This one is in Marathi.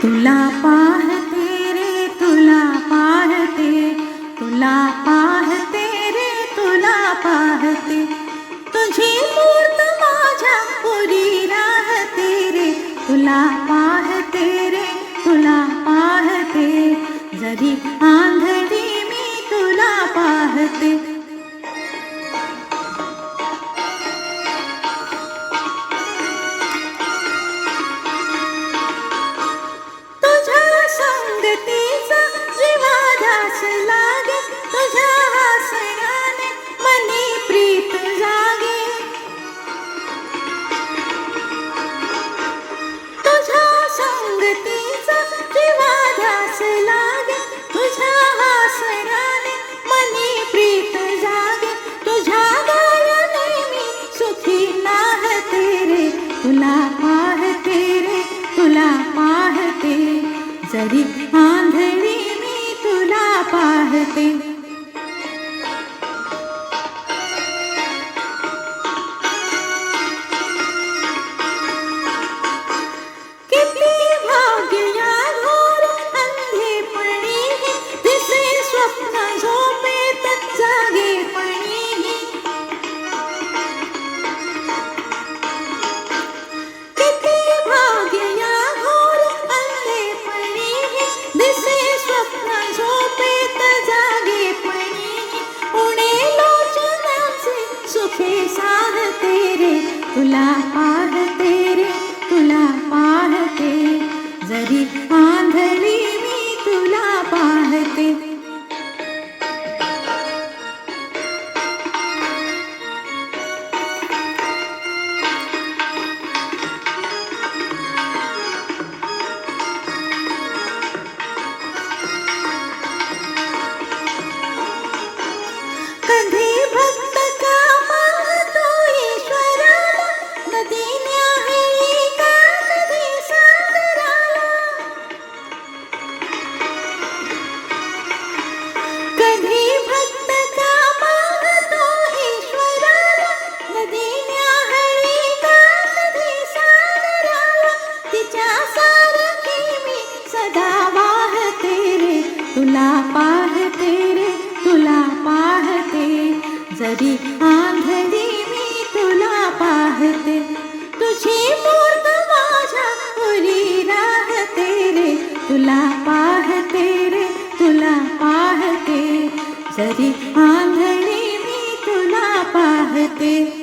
तुला पाहते रे तुला पाहते, तुला पाहते रे तुला पाहते, तुझी मूर्त माझ्या पुरी राहते रे. तुला पाहते रे तुला पाहते, जरी आंधळी मी तुला पाहते. संगतीचा जीवादास लागे, तुझ्या हसण्याने मनी प्रीत जागे. तुझ्या संगतीचा जीवादास लागे, तुझ्या हसण्याने मनी प्रीत जागे. तुझ्या गायने मी सुखी नाहते रे. तुला पाहते रे तुला पाहते, जरी आंधळी मी तुला पाहते. किती भाग्य या घोर अंधेपणी, दिसे स्वप्न झोपेत जागेपणी. किती भाग्य या घोर अंधेपणी, दिसे स्वप्न झोपेत जागेपणी. उणे लोचनाचे सुखे साधते रे. तुला पाहते रे तुला पाहते, जरी आंधळी मी तुला पाहते. कधी भक्त का पाहतो ईश्वराला, नदी न्याहाळी का कधी सागराला. कधी भक्त का पाहतो ईश्वराला, नदी न्याहाळी का कधी सागराला. तिच्या सारखी मी सदा वाहते रे. तुला पाहते रे तुला पाहते, जरी आंधळी मी तुला पाहते. तुझी मूर्त माझ्या पुरी राहते रे. तुला पाहते रे तुला पाहते, जरी आंधळी मी तुला पाहते.